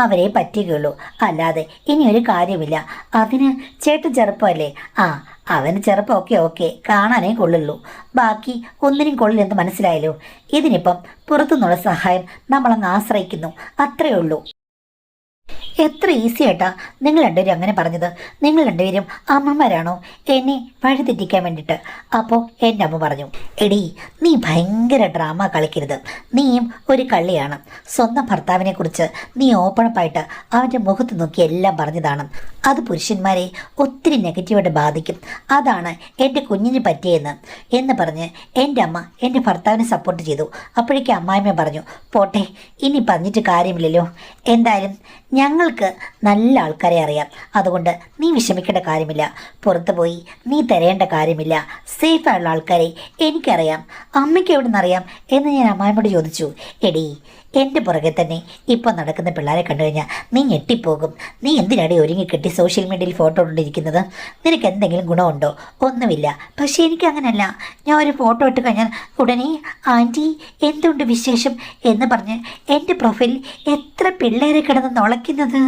അവരെ പറ്റുകയുള്ളൂ. അല്ലാതെ ഇനിയൊരു കാര്യമില്ല. അതിന് ചേട്ടൻ ചെറുപ്പമല്ലേ? ആ, അവന് ചെറുപ്പമൊക്കെ ഓക്കെ, കാണാനേ കൊള്ളുള്ളൂ, ബാക്കി ഒന്നിനും കൊള്ളില്ലെന്ന് മനസ്സിലായല്ലോ. ഇതിനിപ്പം പുറത്തുനിന്നുള്ള സഹായം നമ്മളങ്ങ് ആശ്രയിക്കുന്നു, അത്രയേ ഉള്ളൂ. എത്ര ഈസി ആയിട്ടാ നിങ്ങൾ 2 പേരും അങ്ങനെ പറഞ്ഞത്. നിങ്ങൾ 2 പേരും അമ്മമാരാണോ എന്നെ വഴിതെറ്റിക്കാൻ വേണ്ടിയിട്ട്? അപ്പോൾ എൻ്റെ അമ്മ പറഞ്ഞു, എടി നീ ഭയങ്കര ഡ്രാമ കളിക്കരുത്. നീയും ഒരു കള്ളിയാണ്. സ്വന്തം ഭർത്താവിനെ കുറിച്ച് നീ ഓപ്പണപ്പായിട്ട് അവൻ്റെ മുഖത്ത് നോക്കി എല്ലാം പറഞ്ഞതാണ്. അത് പുരുഷന്മാരെ ഒത്തിരി നെഗറ്റീവായിട്ട് ബാധിക്കും. അതാണ് എൻ്റെ കുഞ്ഞിന് പറ്റിയെന്ന് എന്ന് പറഞ്ഞ് എൻ്റെ അമ്മ എൻ്റെ ഭർത്താവിനെ സപ്പോർട്ട് ചെയ്തു. അപ്പോഴേക്കും അമ്മായിമ്മ പറഞ്ഞു, പോട്ടെ ഇനി പറഞ്ഞിട്ട് കാര്യമില്ലല്ലോ. എന്തായാലും ഞങ്ങൾക്ക് നല്ല ആൾക്കാരെ അറിയാം. അതുകൊണ്ട് നീ വിഷമിക്കേണ്ട കാര്യമില്ല. പുറത്തു പോയി നീ തരേണ്ട കാര്യമില്ല. സേഫായുള്ള ആൾക്കാരെ എനിക്കറിയാം. അമ്മയ്ക്ക് എവിടെ നിന്നറിയാം എന്ന് ഞാൻ അമ്മായിമ്മയോട് ചോദിച്ചു. എടി എൻ്റെ പുറകെ തന്നെ ഇപ്പോൾ നടക്കുന്ന പിള്ളേരെ കണ്ടു കഴിഞ്ഞാൽ നീ ഞെട്ടിപ്പോകും. നീ എന്തിനാടി ഒരുങ്ങിക്കെട്ടി സോഷ്യൽ മീഡിയയിൽ ഫോട്ടോ ഇട്ടിരിക്കുന്നത്? നിനക്ക് എന്തെങ്കിലും ഗുണമുണ്ടോ? ഒന്നുമില്ല. പക്ഷേ എനിക്കങ്ങനല്ല. ഞാൻ ഒരു ഫോട്ടോ ഇട്ട് കഴിഞ്ഞാൽ ഉടനെ ആൻറ്റി എന്തുണ്ട് വിശേഷം എന്ന് പറഞ്ഞ് എൻ്റെ പ്രൊഫൈലിൽ എത്ര പിള്ളേരെ കിടന്ന് നുളയ്ക്കുന്നത്.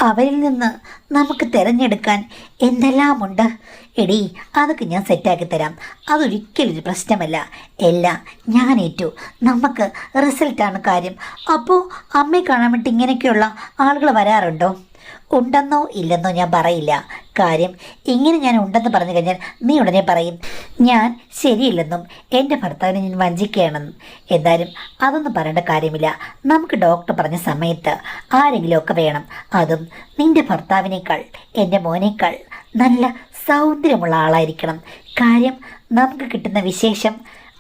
അവരിൽ നിന്ന് നമുക്ക് തിരഞ്ഞെടുക്കാൻ എന്തെല്ലാമുണ്ട്. എടി അതൊക്കെ ഞാൻ സെറ്റാക്കി തരാം. അതൊരിക്കലും ഒരു പ്രശ്നമല്ല. എല്ലാം ഞാൻ ഏറ്റു. നമുക്ക് റിസൾട്ടാണ് കാര്യം. അപ്പോൾ അമ്മയെ കാണാൻ വേണ്ടി ഇങ്ങനെയൊക്കെയുള്ള ആളുകൾ വരാറുണ്ടോ? ഉണ്ടെന്നോ ഇല്ലെന്നോ ഞാൻ പറയില്ല. കാര്യം ഇങ്ങനെ ഞാൻ ഉണ്ടെന്ന് പറഞ്ഞു കഴിഞ്ഞാൽ നീ ഉടനെ പറയും ഞാൻ ശരിയില്ലെന്നും എൻ്റെ ഭർത്താവിനെ ഞാൻ വഞ്ചിക്കുകയാണെന്നും. എന്തായാലും അതൊന്നും പറയേണ്ട കാര്യമില്ല. നമുക്ക് ഡോക്ടർ പറഞ്ഞ സമയത്ത് ആരെങ്കിലുമൊക്കെ വേണം. അതും നിൻ്റെ ഭർത്താവിനേക്കാൾ എൻ്റെ മോനേക്കാൾ നല്ല സൗന്ദര്യമുള്ള ആളായിരിക്കണം. കാര്യം നമുക്ക് കിട്ടുന്ന വിശേഷം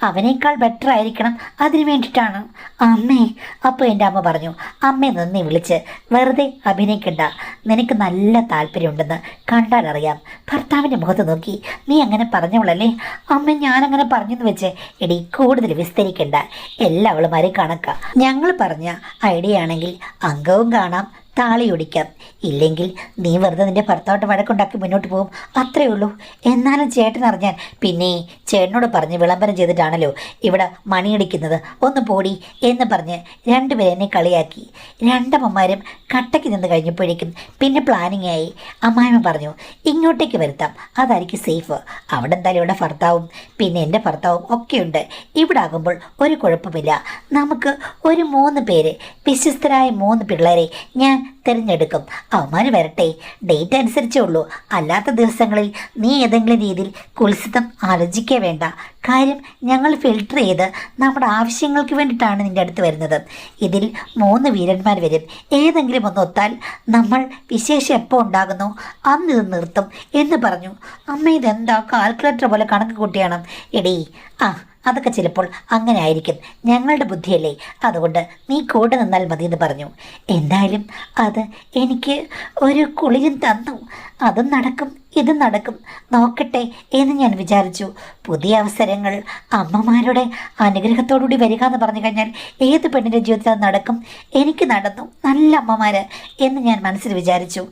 അവനേക്കാൾ ബെറ്റർ ആയിരിക്കണം. അതിനു വേണ്ടിയിട്ടാണ്. അമ്മേ, അപ്പോൾ എൻ്റെ അമ്മ പറഞ്ഞു, അമ്മയെ നന്ദി വിളിച്ച് വെറുതെ അഭിനയിക്കണ്ട. നിനക്ക് നല്ല താല്പര്യമുണ്ടെന്ന് കണ്ടാലറിയാം. ഭർത്താവിൻ്റെ മുഖത്ത് നോക്കി നീ അങ്ങനെ പറഞ്ഞവളല്ലേ? അമ്മ ഞാനങ്ങനെ പറഞ്ഞെന്ന് വെച്ച് എടി കൂടുതൽ വിസ്തരിക്കണ്ട. എല്ലാ അവളുമാരെയും കണക്കാം. ഞങ്ങൾ പറഞ്ഞ ഐഡിയ ആണെങ്കിൽ അംഗവും കാണാം, താളിയൊടിക്കാം. ഇല്ലെങ്കിൽ നീ വെറുതെ നിൻ്റെ ഭർത്താവോട്ട് വഴക്കുണ്ടാക്കി മുന്നോട്ട് പോകും, അത്രയേ ഉള്ളൂ. എന്നാലും ചേട്ടൻ അറിഞ്ഞാൽ പിന്നെ ചേട്ടനോട് പറഞ്ഞ് വിളംബരം ചെയ്തിട്ടാണല്ലോ ഇവിടെ മണിയടിക്കുന്നത്. ഒന്ന് പോടി എന്ന് പറഞ്ഞ് 2 പേരെ എന്നെ കളിയാക്കി. 2 അമ്മമാരും കട്ടയ്ക്ക് നിന്ന് കഴിഞ്ഞപ്പോഴേക്കും പിന്നെ പ്ലാനിങ് ആയി. അമ്മായിമ്മ പറഞ്ഞു, ഇങ്ങോട്ടേക്ക് വരുത്താം, അതായിരിക്കും സേഫ്. അവിടെ എന്തായാലും ഇവിടെ ഭർത്താവും പിന്നെ എൻ്റെ ഭർത്താവും ഒക്കെയുണ്ട്. ഇവിടെ ആകുമ്പോൾ ഒരു കുഴപ്പമില്ല. നമുക്ക് ഒരു 3 പേര്, വിശ്വസ്തരായ 3 പിള്ളേരെ ഞാൻ തിരഞ്ഞെടുക്കും. അവന്മാർ വരട്ടെ, ഡേറ്റ് അനുസരിച്ചേ ഉള്ളൂ. അല്ലാത്ത ദിവസങ്ങളിൽ നീ ഏതെങ്കിലും രീതിയിൽ കുൽസിതം ആലോചിക്കേ വേണ്ട. കാര്യം ഞങ്ങൾ ഫിൽട്ടർ ചെയ്ത് നമ്മുടെ ആവശ്യങ്ങൾക്ക് വേണ്ടിയിട്ടാണ് നിൻ്റെ അടുത്ത് വരുന്നത്. ഇതിൽ 3 വീരന്മാർ വരും. ഏതെങ്കിലും ഒന്ന് ഒത്താൽ നമ്മൾ വിശേഷം എപ്പോൾ ഉണ്ടാകുന്നു അന്ന് ഇത് നിർത്തും എന്ന് പറഞ്ഞു. അമ്മ ഇതെന്താ കാൽക്കുലേറ്റർ പോലെ കണക്ക് കൂട്ടിയാണ്? എടീ, അതൊക്കെ ചിലപ്പോൾ അങ്ങനെ ആയിരിക്കും, ഞങ്ങളുടെ ബുദ്ധിയല്ലേ, അതുകൊണ്ട് നീ കൂടെ നിന്നാൽ മതി എന്ന് പറഞ്ഞു. എന്തായാലും അത് എനിക്ക് ഒരു കുളിരും തന്നു. അതും നടക്കും ഇതും നടക്കും, നോക്കട്ടെ എന്ന് ഞാൻ വിചാരിച്ചു. പുതിയ അവസരങ്ങൾ അമ്മമാരുടെ അനുഗ്രഹത്തോടുകൂടി വരിക എന്ന് പറഞ്ഞു കഴിഞ്ഞാൽ ഏത് പെണ്ണിൻ്റെ ജീവിതത്തിൽ അത് നടക്കും. എനിക്ക് നടന്നു, നല്ല അമ്മമാർ എന്ന് ഞാൻ മനസ്സിൽ വിചാരിച്ചു.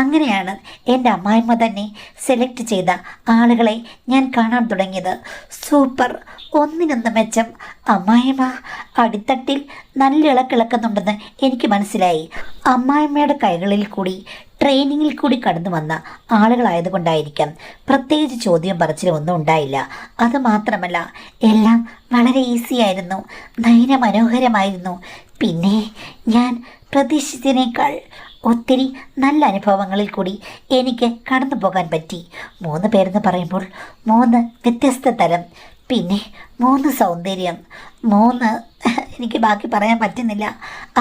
അങ്ങനെയാണ് എൻ്റെ അമ്മായിമ്മ തന്നെ സെലക്ട് ചെയ്ത ആളുകളെ ഞാൻ കാണാൻ തുടങ്ങിയത്. സൂപ്പർ, ഒന്നിനൊന്ന് മെച്ചം. അമ്മായിമ്മ അടിത്തട്ടിൽ നല്ല ഇളക്കിളക്കുന്നുണ്ടെന്ന് എനിക്ക് മനസ്സിലായി. അമ്മായിമ്മയുടെ കൈകളിൽ കൂടി ട്രെയിനിങ്ങിൽ കൂടി കടന്നു വന്ന ആളുകളായതുകൊണ്ടായിരിക്കാം പ്രത്യേകിച്ച് ചോദ്യം പറച്ചിലും ഒന്നും ഉണ്ടായില്ല. അതുമാത്രമല്ല, എല്ലാം വളരെ ഈസി ആയിരുന്നു, നയന മനോഹരമായിരുന്നു. പിന്നെ ഞാൻ പ്രതീക്ഷിച്ചതിനേക്കാൾ ഒത്തിരി നല്ല അനുഭവങ്ങളിൽ കൂടി എനിക്ക് കടന്നു പോകാൻ പറ്റി. 3 പേരെന്ന് പറയുമ്പോൾ 3 വ്യത്യസ്ത തരം, പിന്നെ 3 സൗന്ദര്യം, 3 എനിക്ക് ബാക്കി പറയാൻ പറ്റുന്നില്ല.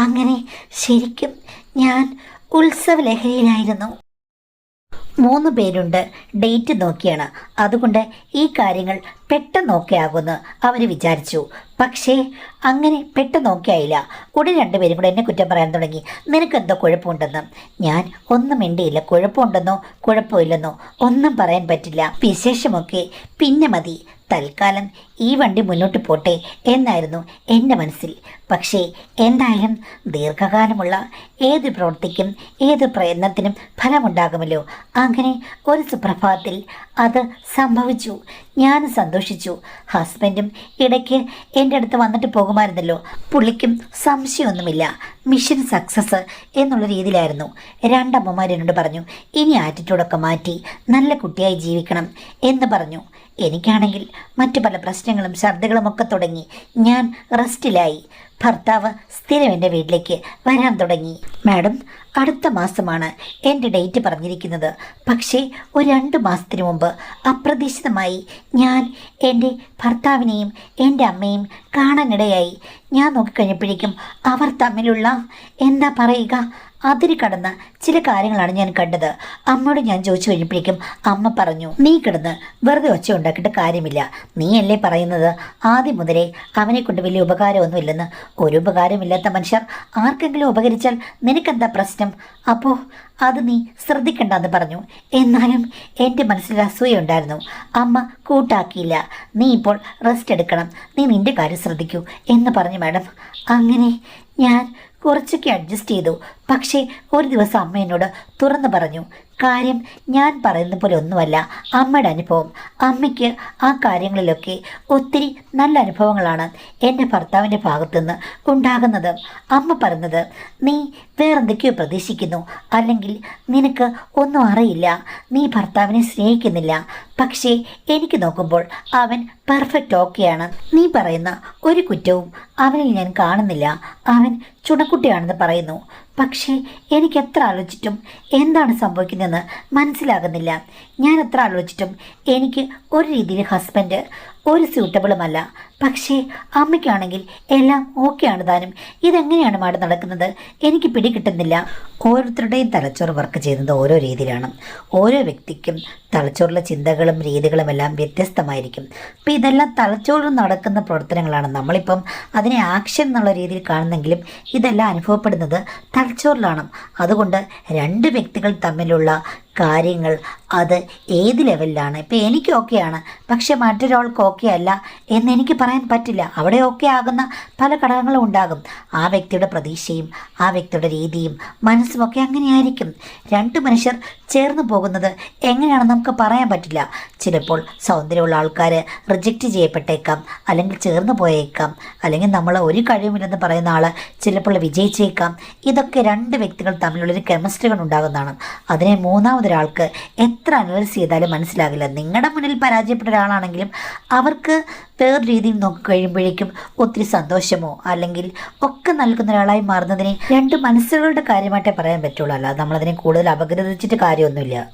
അങ്ങനെ ശരിക്കും ഞാൻ ഉത്സവ ലഹരിയിലായിരുന്നു. 3 പേരുണ്ട്, ഡേറ്റ് നോക്കിയാണ്. അതുകൊണ്ട് ഈ കാര്യങ്ങൾ പെട്ടെന്ന് ആകുമെന്ന് അവർ വിചാരിച്ചു. പക്ഷേ അങ്ങനെ പെട്ടെന്ന് ആയില്ല. ഉടൻ 2 പേരും കൂടെ എന്നെ കുറ്റം പറയാൻ തുടങ്ങി. നിനക്കെന്തോ കുഴപ്പമുണ്ടെന്ന്. ഞാൻ ഒന്നും മിണ്ടിയില്ല. കുഴപ്പമുണ്ടെന്നോ കുഴപ്പമില്ലെന്നോ ഒന്നും പറയാൻ പറ്റില്ല. വിശേഷമൊക്കെ പിന്നെ മതി, തൽക്കാലം ഈ വണ്ടി മുന്നോട്ട് പോട്ടെ എന്നായിരുന്നു എൻ്റെ മനസ്സിൽ. പക്ഷേ എന്തായാലും ദീർഘകാലമുള്ള ഏത് പ്രവൃത്തിക്കും ഏത് പ്രയത്നത്തിനും ഫലമുണ്ടാകുമല്ലോ. അങ്ങനെ ഒരു സുപ്രഭാതത്തിൽ അത് സംഭവിച്ചു. ഞാൻ സന്തോഷിച്ചു. ഹസ്ബൻഡും ഇടയ്ക്ക് എൻ്റെ അടുത്ത് വന്നിട്ട് പോകുമായിരുന്നല്ലോ. പുള്ളിക്കും സംശയമൊന്നുമില്ല, മിഷൻ സക്സസ് എന്നുള്ള രീതിയിലായിരുന്നു. 2 അമ്മമാർ എന്നോട് പറഞ്ഞു, ഇനി ആറ്റിറ്റ്യൂഡൊക്കെ മാറ്റി നല്ല കുട്ടിയായി ജീവിക്കണം എന്ന് പറഞ്ഞു. എനിക്കാണെങ്കിൽ മറ്റു പല പ്രശ്നങ്ങളും ഛർദ്ദികളും ഒക്കെ തുടങ്ങി. ഞാൻ റെസ്റ്റിലായി. ഭർത്താവ് സ്ഥിരം എൻ്റെ വീട്ടിലേക്ക് വരാൻ തുടങ്ങി. മാഡം, അടുത്ത മാസമാണ് എൻ്റെ ഡേറ്റ് പറഞ്ഞിരിക്കുന്നത്. പക്ഷേ ഒരു 2 മാസത്തിന് മുമ്പ് അപ്രതീക്ഷിതമായി ഞാൻ എൻ്റെ ഭർത്താവിനെയും എൻ്റെ അമ്മയും കാണാനിടയായി. ഞാൻ നോക്കിക്കഴിഞ്ഞപ്പോഴേക്കും അവർ തമ്മിലുള്ള എന്താ പറയുക, അതിര് കടന്ന ചില കാര്യങ്ങളാണ് ഞാൻ കണ്ടത്. അമ്മയോട് ഞാൻ ചോദിച്ചു കഴിഞ്ഞപ്പോഴേക്കും അമ്മ പറഞ്ഞു, നീ കിടന്ന് വെറുതെ ഒച്ച ഉണ്ടാക്കിയിട്ട് കാര്യമില്ല. നീയല്ലേ പറയുന്നത് ആദ്യം മുതലേ അവനെ കൊണ്ട് വലിയ ഉപകാരമൊന്നുമില്ലെന്ന്. ഒരു ഉപകാരമില്ലാത്ത മനുഷ്യർ ആർക്കെങ്കിലും ഉപകരിച്ചാൽ നിനക്കെന്താ പ്രശ്നം? അപ്പോൾ അത് നീ ശ്രദ്ധിക്കണ്ടെന്ന് പറഞ്ഞു. എന്നാലും എൻ്റെ മനസ്സിൽ അസൂയുണ്ടായിരുന്നു. അമ്മ കൂട്ടാക്കിയില്ല. നീ ഇപ്പോൾ റെസ്റ്റ് എടുക്കണം, നീ നിൻ്റെ കാര്യം ശ്രദ്ധിക്കൂ എന്ന് പറഞ്ഞു. മാഡം, അങ്ങനെ ഞാൻ കുറച്ചൊക്കെ അഡ്ജസ്റ്റ് ചെയ്തു. പക്ഷേ ഒരു ദിവസം അമ്മ എന്നോട് തുറന്നു പറഞ്ഞു, കാര്യം ഞാൻ പറയുന്ന പോലെ ഒന്നുമല്ല അമ്മയുടെ അനുഭവം. അമ്മയ്ക്ക് ആ കാര്യങ്ങളിലൊക്കെ ഒത്തിരി നല്ല അനുഭവങ്ങളാണ് എൻ്റെ ഭർത്താവിൻ്റെ ഭാഗത്തുനിന്ന് ഉണ്ടാകുന്നത്. അമ്മ പറഞ്ഞത്, നീ വേറെന്തൊക്കെയോ പ്രതീക്ഷിക്കുന്നു, അല്ലെങ്കിൽ നിനക്ക് ഒന്നും അറിയില്ല, നീ ഭർത്താവിനെ സ്നേഹിക്കുന്നില്ല. പക്ഷേ എനിക്ക് നോക്കുമ്പോൾ അവൻ പെർഫെക്റ്റ് ഓക്കെയാണ്. നീ പറയുന്ന ഒരു കുറ്റവും അവനിൽ ഞാൻ കാണുന്നില്ല. അവൻ ചുണക്കുട്ടിയാണെന്ന് പറയുന്നു. പക്ഷേ എനിക്ക് എത്ര ആലോചിച്ചിട്ടും എന്താണ് സംഭവിക്കുന്നതെന്ന് മനസ്സിലാകുന്നില്ല. ഞാൻ എത്ര ആലോചിച്ചിട്ടും എനിക്ക് ഒരു രീതിയിൽ ഹസ്ബൻഡ് ഒരു സ്യൂട്ടബിളുമല്ല. പക്ഷേ അമ്മയ്ക്കാണെങ്കിൽ എല്ലാം ഓക്കെയാണ് താനും. ഇതെങ്ങനെയാണ് മാഡം നടക്കുന്നത്? എനിക്ക് പിടികിട്ടുന്നില്ല. ഓരോരുത്തരുടെയും തലച്ചോറ് വർക്ക് ചെയ്യുന്നത് ഓരോ രീതിയിലാണ്. ഓരോ വ്യക്തിക്കും തലച്ചോറിലെ ചിന്തകളും രീതികളും എല്ലാം വ്യത്യസ്തമായിരിക്കും. അപ്പം ഇതെല്ലാം തലച്ചോറിൽ നടക്കുന്ന പ്രവർത്തനങ്ങളാണ്. നമ്മളിപ്പം അതിനെ ആക്ഷൻ എന്നുള്ള രീതിയിൽ കാണുന്നെങ്കിലും ഇതെല്ലാം അനുഭവപ്പെടുന്നത് തലച്ചോറിലാണ്. അതുകൊണ്ട് 2 വ്യക്തികൾ തമ്മിലുള്ള കാര്യങ്ങൾ അത് ഏത് ലെവലിലാണ്. ഇപ്പം എനിക്ക് ഓക്കെയാണ്, പക്ഷെ മറ്റൊരാൾക്ക് ഓക്കെ അല്ല എന്നെനിക്ക് പറയാൻ പറ്റില്ല. അവിടെ ഓക്കെ ആകുന്ന പല ഘടകങ്ങളും ഉണ്ടാകും. ആ വ്യക്തിയുടെ പ്രതീക്ഷയും ആ വ്യക്തിയുടെ രീതിയും മനസ്സുമൊക്കെ അങ്ങനെയായിരിക്കും. 2 മനുഷ്യർ ചേർന്ന് പോകുന്നത് എങ്ങനെയാണെന്ന് നമുക്ക് പറയാൻ പറ്റില്ല. ചിലപ്പോൾ സൗന്ദര്യമുള്ള ആൾക്കാർ റിജക്റ്റ് ചെയ്യപ്പെട്ടേക്കാം, അല്ലെങ്കിൽ ചേർന്ന് പോയേക്കാം, അല്ലെങ്കിൽ നമ്മൾ ഒരു കഴിവുമില്ലെന്ന് പറയുന്ന ആൾ ചിലപ്പോൾ വിജയിച്ചേക്കാം. ഇതൊക്കെ 2 വ്യക്തികൾ തമ്മിലുള്ളൊരു കെമിസ്ട്രികൾ ഉണ്ടാകുന്നതാണ്. അതിനെ 3 ഒന്നാമതൊരാൾക്ക് എത്ര അനലൈസ് ചെയ്താലും മനസ്സിലാകില്ല. നിങ്ങളുടെ മുന്നിൽ പരാജയപ്പെട്ട ഒരാളാണെങ്കിലും അവർക്ക് വേറെ രീതിയിൽ നോക്കി കഴിയുമ്പോഴേക്കും ഒത്തിരി സന്തോഷമോ അല്ലെങ്കിൽ ഒക്കെ നൽകുന്ന ഒരാളായി മാറുന്നതിനെ രണ്ട് മനസ്സുകളുടെ കാര്യമായിട്ടേ പറയാൻ പറ്റുള്ളൂ. അല്ലാതെ നമ്മളതിനെ കൂടുതൽ അപഗ്രഥിച്ചിട്ട് കാര്യമൊന്നുമില്ല.